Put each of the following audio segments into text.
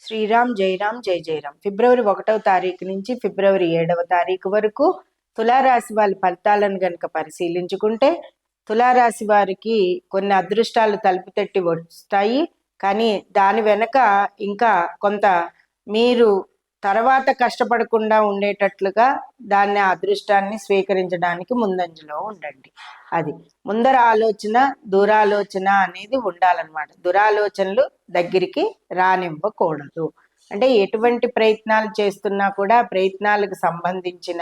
శ్రీరామ్ జయరామ్ జై జయరామ్. ఫిబ్రవరి 1వ తారీఖు నుంచి ఫిబ్రవరి 7వ తారీఖు వరకు తులారాశి వాళ్ళ ఫలితాలను గనక పరిశీలించుకుంటే, తులారాశి వారికి కొన్ని అదృష్టాలు తలుపు తట్టి వస్తాయి. కానీ దాని వెనక ఇంకా కొంత మీరు తర్వాత కష్టపడకుండా ఉండేటట్లుగా దాన్ని అదృష్టాన్ని స్వీకరించడానికి ముందంజలో ఉండండి. అది ముందర ఆలోచన, దూరాలోచన అనేది ఉండాలన్నమాట. దురాలోచనలు దగ్గరికి రానివ్వకూడదు. అంటే ఎటువంటి ప్రయత్నాలు చేస్తున్నా కూడా ప్రయత్నాలకు సంబంధించిన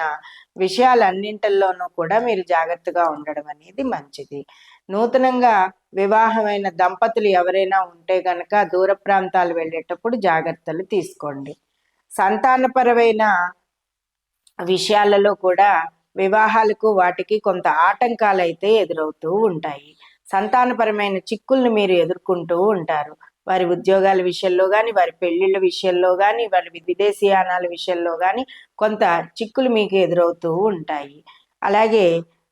విషయాలన్నింటిలోనూ కూడా మీరు జాగ్రత్తగా ఉండడం అనేది మంచిది. నూతనంగా వివాహమైన దంపతులు ఎవరైనా ఉంటే గనక దూర ప్రాంతాలు వెళ్ళేటప్పుడు జాగ్రత్తలు తీసుకోండి. సంతానపరమైన విషయాలలో కూడా వివాహాలకు వాటికి కొంత ఆటంకాలు అయితే ఎదురవుతూ ఉంటాయి. సంతానపరమైన చిక్కుల్ని మీరు ఎదుర్కొంటూ ఉంటారు. వారి ఉద్యోగాల విషయంలో కానీ, వారి పెళ్లిళ్ళ విషయంలో కానీ, వారి విదేశీయానాల విషయంలో కానీ కొంత చిక్కులు మీకు ఎదురవుతూ ఉంటాయి. అలాగే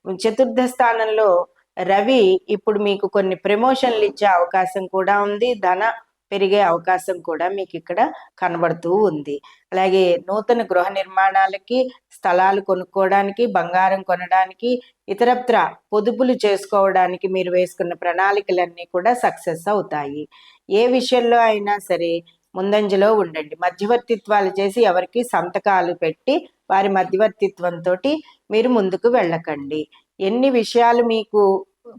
చతుర్థ స్థానంలో రవి ఇప్పుడు మీకు కొన్ని ప్రమోషన్లు ఇచ్చే అవకాశం కూడా ఉంది. ధన పెరిగే అవకాశం కూడా మీకు ఇక్కడ కనబడుతూ ఉంది. అలాగే నూతన గృహ నిర్మాణాలకి, స్థలాలు కొనుక్కోవడానికి, బంగారం కొనడానికి, ఇతరత్ర పొదుపులు చేసుకోవడానికి మీరు వేసుకున్న ప్రణాళికలన్నీ కూడా సక్సెస్ అవుతాయి. ఏ విషయంలో అయినా సరే ముందంజలో ఉండండి. మధ్యవర్తిత్వాలు చేసి ఎవరికి సంతకాలు పెట్టి వారి మధ్యవర్తిత్వంతో మీరు ముందుకు వెళ్ళకండి. ఎన్ని విషయాలు మీకు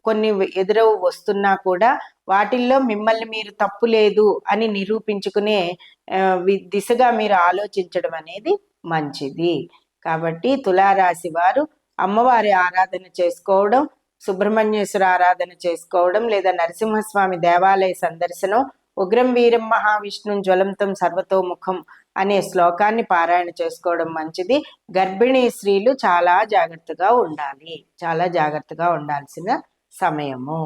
కొన్ని ఎదురు వస్తున్నా కూడా వాటిల్లో మిమ్మల్ని మీరు తప్పు లేదు అని నిరూపించుకునే దిశగా మీరు ఆలోచించడం అనేది మంచిది. కాబట్టి తులారాశి వారు అమ్మవారి ఆరాధన చేసుకోవడం, సుబ్రహ్మణ్యేశ్వర ఆరాధన చేసుకోవడం, లేదా నరసింహస్వామి దేవాలయ సందర్శనం, ఉగ్రం వీరం మహావిష్ణుం జ్వలంతం సర్వతోముఖం అనే శ్లోకాన్ని పారాయణ చేసుకోవడం మంచిది. గర్భిణీ స్త్రీలు చాలా జాగ్రత్తగా ఉండాలి. చాలా జాగ్రత్తగా ఉండాల్సిన సమయము.